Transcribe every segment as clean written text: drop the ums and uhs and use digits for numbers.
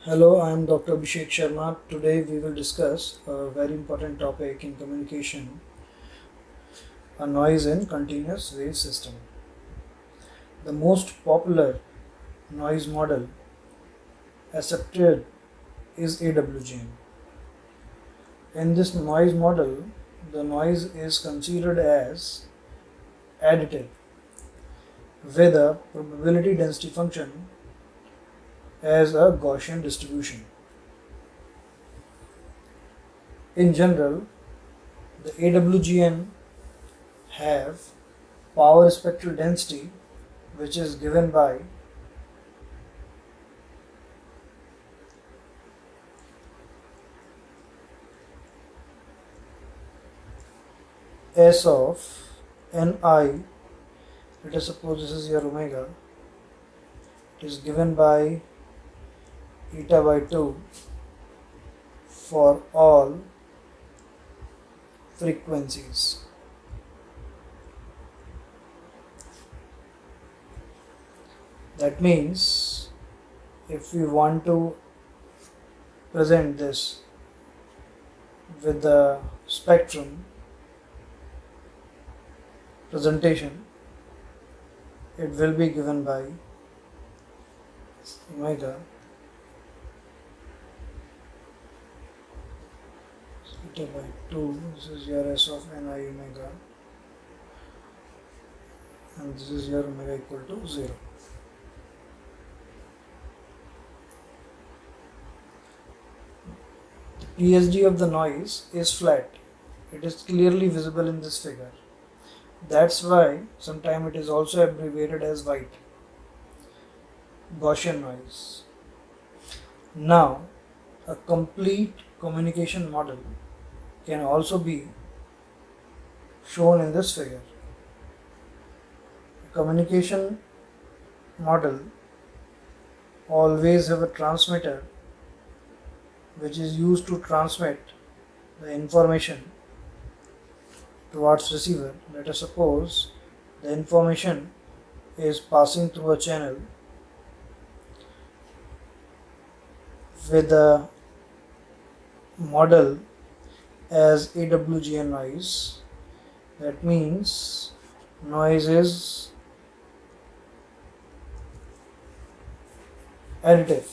Hello, I am Dr. Abhishek Sharma. Today we will discuss a very important topic in communication, a noise in continuous wave system. The most popular noise model accepted is AWGN. In this noise model, the noise is considered as additive with a probability density function as a Gaussian distribution. In general, the AWGN have power spectral density which is given by S of Ni. Let us suppose this is your omega. It is given by eta by 2 for all frequencies. That means if we want to present this with the spectrum presentation, it will be given by omega eta by 2. This is your S of Ni omega, and this is your omega equal to 0. PSG of the noise is flat. It is clearly visible in this figure. That's why sometimes it is also abbreviated as white. Gaussian noise. Now, a complete communication model can also be shown in this figure. A communication model always have a transmitter which is used to transmit the information towards receiver. Let us suppose the information is passing through a channel with the model as AWGN noise. That means noise is additive.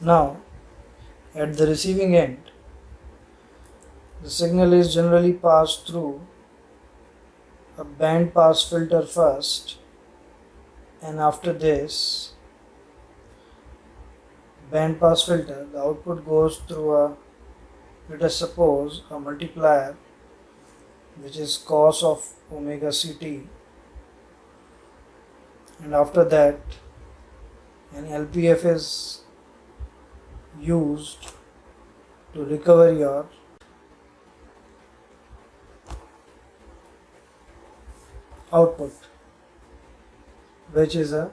Now, at the receiving end, the signal is generally passed through a band pass filter first, and after this band pass filter, the output goes through a, let us suppose, a multiplier which is cos of omega ct, and after that an LPF is used to recover your output, which is a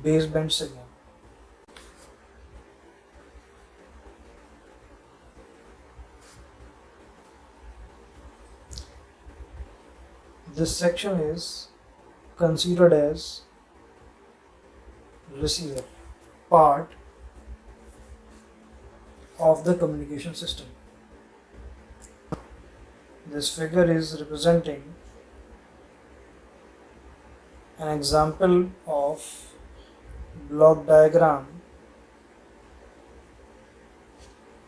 baseband signal. This section is considered as receiver part of the communication system. This figure is representing an example of block diagram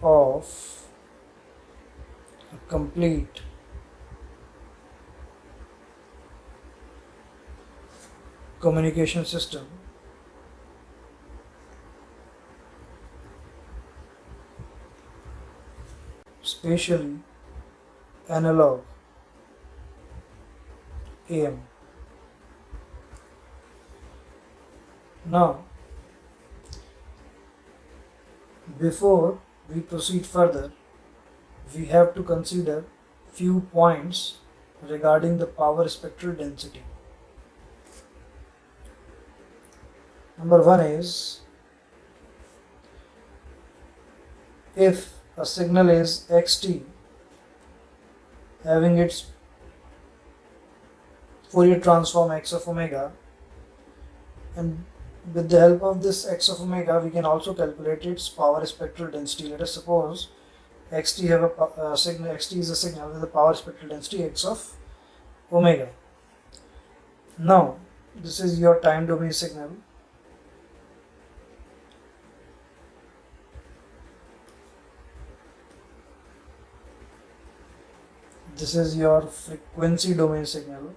of a complete communication system spatially analog AM. Now, before we proceed further, we have to consider few points regarding the power spectral density. Number one is, if a signal is xt having its Fourier transform x of omega, and with the help of this x of omega we can also calculate its power spectral density. Let us suppose xt have a signal, xt is a signal with a power spectral density x of omega. Now this is your time domain signal. This is your frequency domain signal.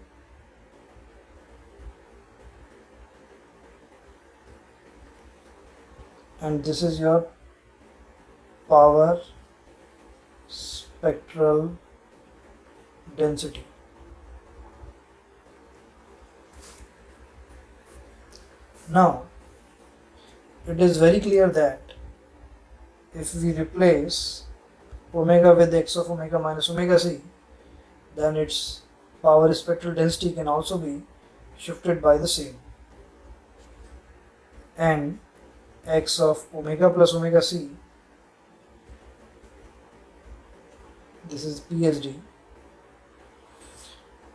And this is your power spectral density. Now, it is very clear that if we replace omega with x of omega minus omega c, then its power spectral density can also be shifted by the same. And x of omega plus omega c, this is PSD,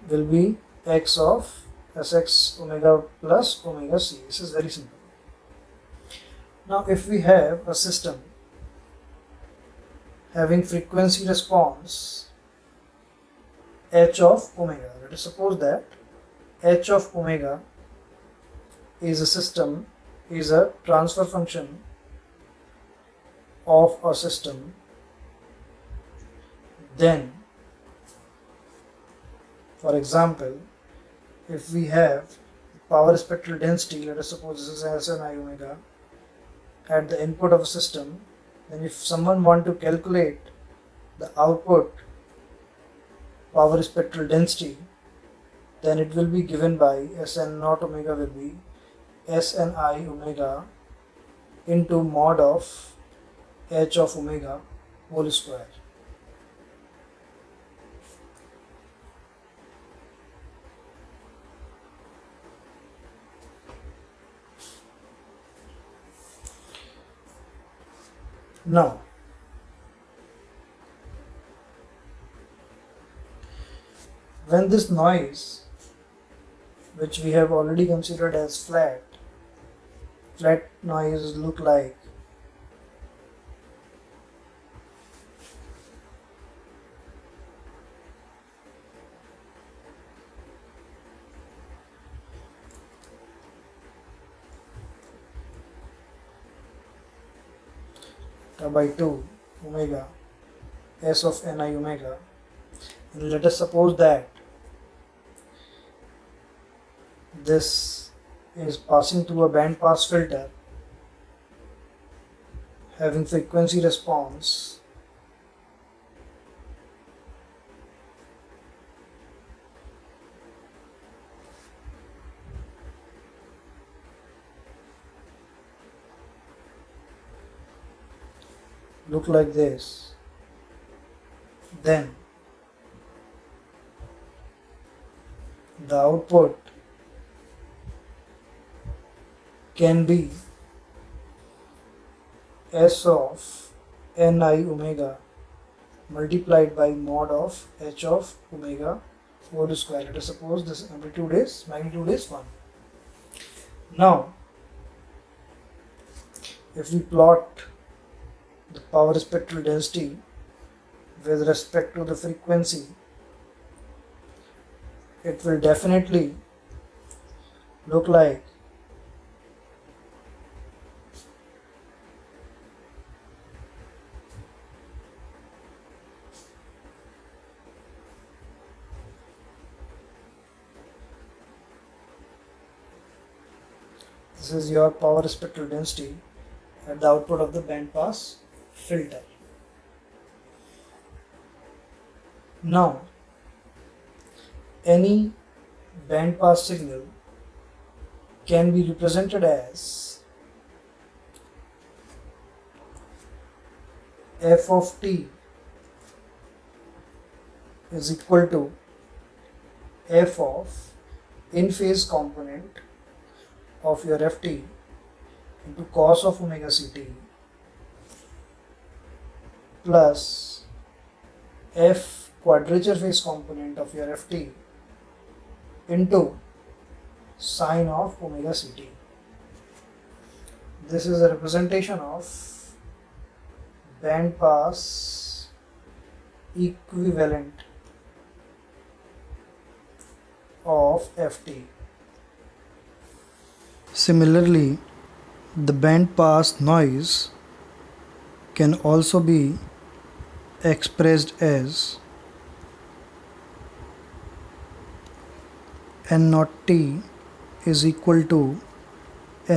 will be x of Sx omega plus omega c. This is very simple. Now if we have a system having frequency response h of omega, let us suppose that h of omega is a transfer function of a system, then for example, if we have power spectral density, let us suppose this is Sn I omega at the input of a system, then if someone want to calculate the output power spectral density, then it will be given by Sn naught omega will be Sn I omega into mod of h of omega whole square. Now, when this noise, which we have already considered as flat noise look like by 2 omega s of ni omega, and let us suppose that this is passing through a band pass filter having frequency response look like this, then the output can be s of ni omega multiplied by mod of h of omega whole square. Let us suppose this magnitude is 1. Now, if we plot the power spectral density with respect to the frequency, it will definitely look like this is your power spectral density at the output of the band pass filter. Now, any band pass signal can be represented as f of t is equal to f of in phase component of your ft into cos of omega ct plus f quadrature phase component of your ft into sine of omega ct. This is a representation of band pass equivalent of ft. Similarly, the band pass noise can also be expressed as n naught t is equal to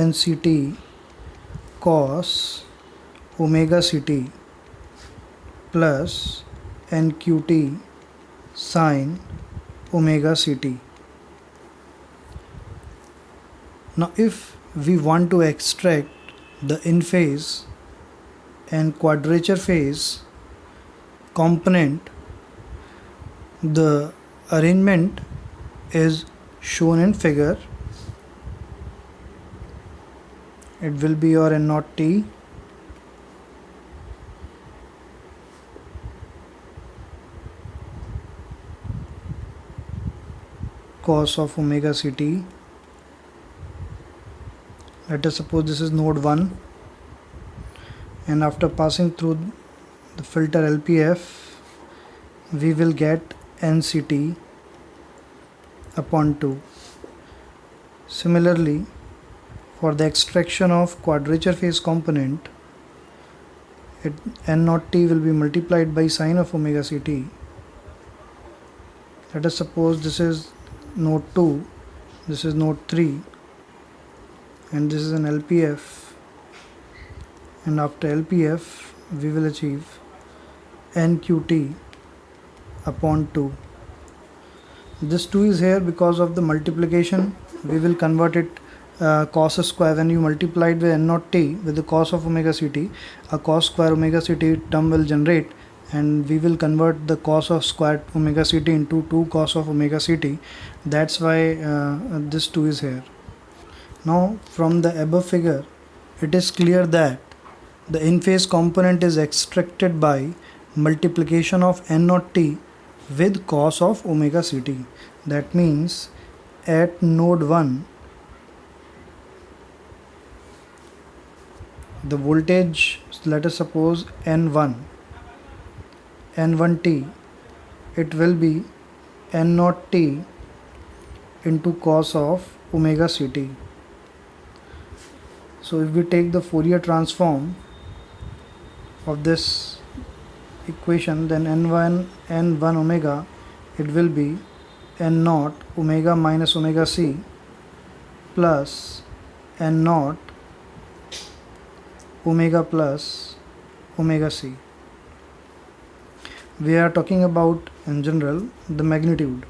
nct cos omega ct plus nqt sin omega ct. Now if we want to extract the in phase and quadrature phase component, the arrangement is shown in figure. It will be your n naught t cos of omega ct. Let us suppose this is node 1, and after passing through the filter LPF we will get nct upon 2. Similarly, for the extraction of quadrature phase component, n naught t will be multiplied by sine of omega ct. Let us suppose this is node 2, this is node 3, and this is an LPF, and after LPF we will achieve nqt upon 2. This 2 is here because of the multiplication. We will convert it cos square. When you multiply it with n naught t with the cos of omega ct, a cos square omega ct term will generate, and we will convert the cos of square omega ct into 2 cos of omega ct. That's why this 2 is here. Now from the above figure it is clear that the in phase component is extracted by multiplication of n naught t with cos of omega ct. That means at node 1 the voltage, let us suppose n1t, it will be n naught t into cos of omega ct. So if we take the Fourier transform of this equation, then n1 omega, it will be n naught omega minus omega c plus n naught omega plus omega c. We are talking about in general the magnitude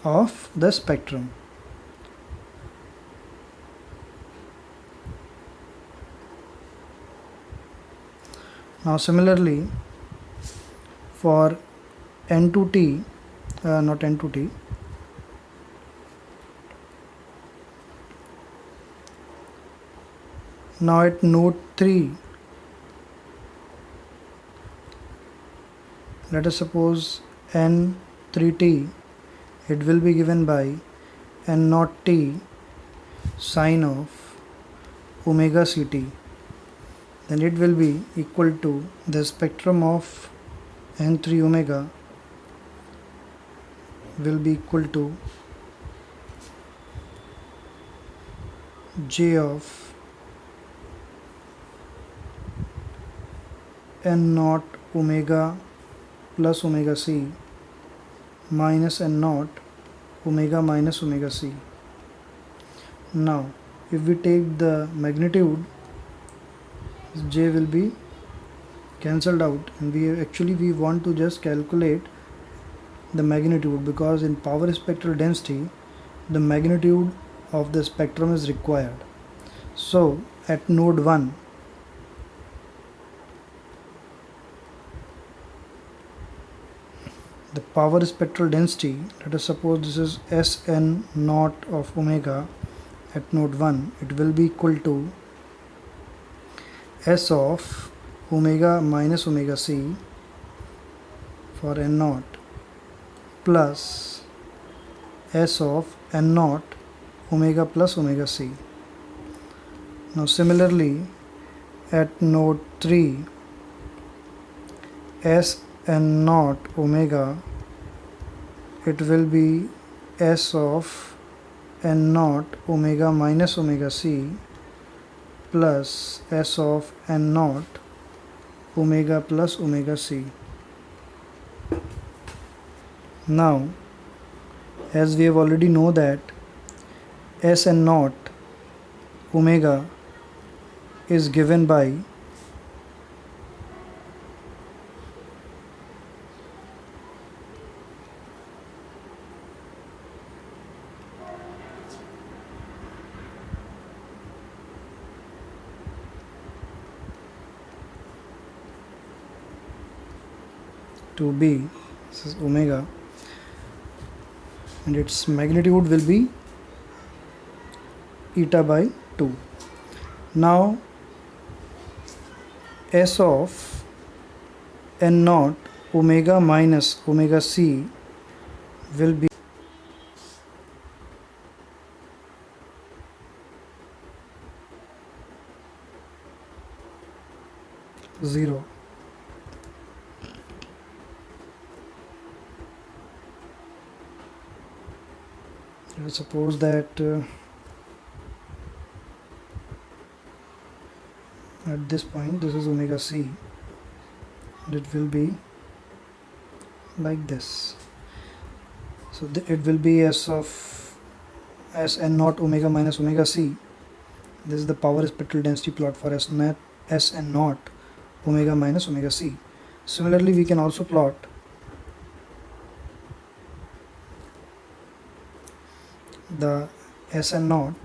of the spectrum. Now similarly for n2t, not n2t, now at node 3, let us suppose n3t, it will be given by n naught t sine of omega ct. Then it will be equal to the spectrum of n3 omega will be equal to j of n naught omega plus omega c minus n naught omega minus omega c. Now if we take the magnitude, j will be cancelled out, and we want to just calculate the magnitude, because in power spectral density the magnitude of the spectrum is required. So at node 1 the power spectral density, let us suppose this is Sn naught of omega at node 1, it will be equal to S of omega minus omega c for n naught plus s of n naught omega plus omega c. Now similarly at node 3, s n naught omega, it will be s of n naught omega minus omega c plus s of n naught omega plus omega c. Now as we have already know that s n naught omega is given by to be, this is omega, and its magnitude will be eta by 2. Now s of n naught omega minus omega c will be 0. Let's suppose that at this point this is omega c, and it will be like this. So it will be s of s n naught omega minus omega c. This is the power spectral density plot for s n naught omega minus omega c. Similarly, we can also plot the s n naught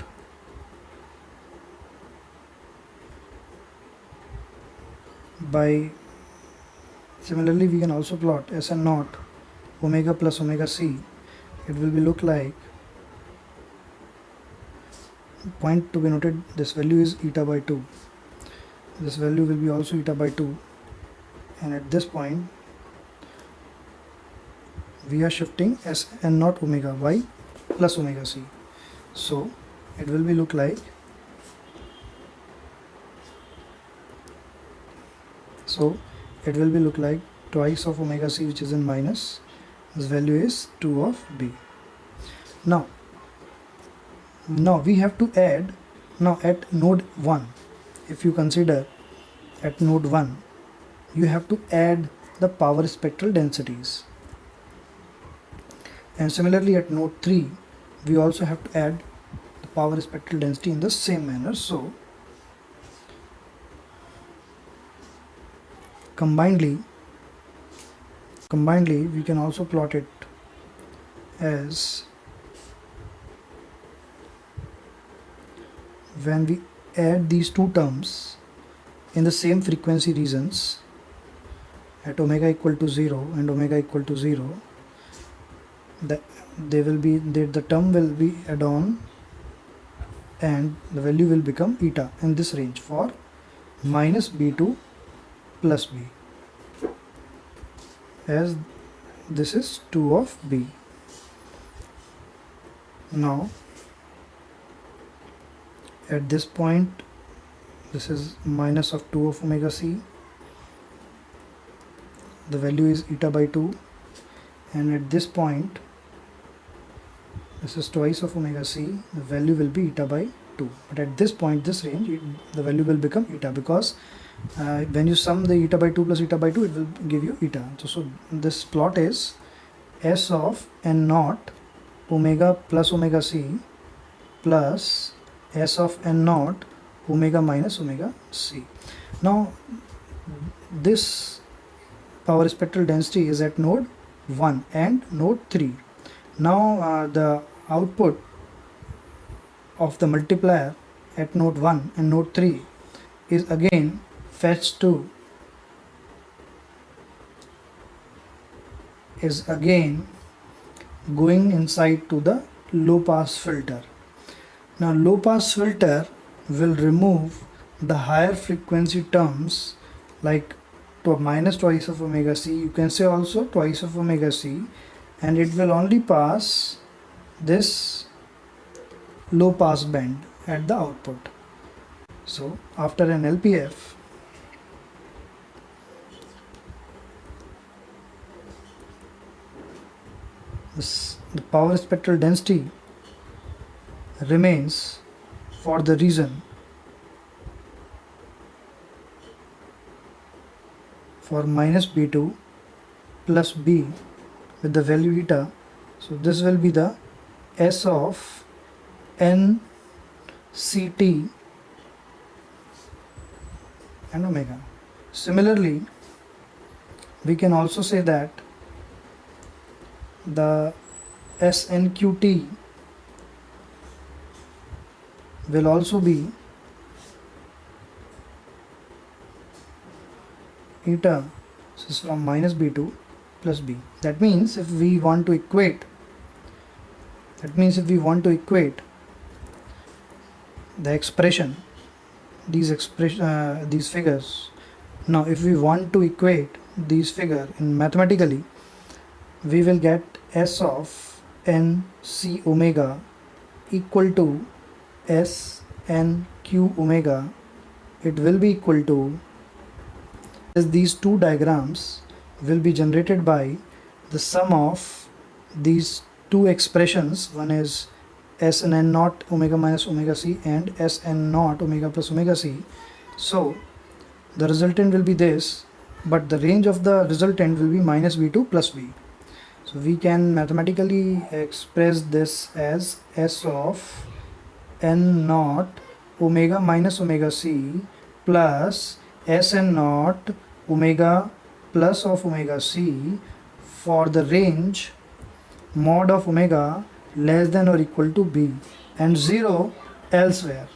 by, similarly we can also plot s n naught omega plus omega c. It will be look like, point to be noted, this value is eta by 2. This value will be also eta by 2, and at this point we are shifting s n naught omega y plus omega c. So it will be look like, twice of omega c, which is in minus. This value is 2 of b. Now we have to add, now at node 1, if you consider at node 1, you have to add the power spectral densities, and similarly at node 3 we also have to add the power spectral density in the same manner. So combinedly we can also plot it as, when we add these two terms in the same frequency regions at omega equal to 0 and omega equal to 0, the term will be add on and the value will become eta in this range for minus b to plus b, as this is 2 of b. Now at this point this is minus of 2 of omega c, the value is eta by 2, and at this point this is twice of omega c, the value will be eta by 2. But at this point, this range, the value will become eta, because when you sum the eta by 2 plus eta by 2, it will give you eta. So this plot is s of n naught omega plus omega c plus s of n naught omega minus omega c. Now this power spectral density is at node 1 and node 3. Now the output of the multiplier at node 1 and node 3 is again fetched to, is again going inside to the low pass filter. Now low pass filter will remove the higher frequency terms like minus twice of omega c, you can say also twice of omega c, and it will only pass this low pass band at the output. So after an LPF, the power spectral density remains for the region for minus B2 plus B with the value eta. So this will be the S of N CT and omega. Similarly, we can also say that the SNQT will also be eta, this is from minus B2 plus B. That means if we want to equate the expression, these figures. Now if we want to equate these figures in mathematically, we will get S of N C omega equal to S N Q omega. It will be equal to, as these two diagrams will be generated by the sum of these two expressions. One is S n n naught omega minus omega c and S n naught omega plus omega c. So the resultant will be this, but the range of the resultant will be minus B2 plus B. So we can mathematically express this as S of n naught omega minus omega c plus S n naught omega plus of omega c for the range mod of omega less than or equal to b and 0 elsewhere.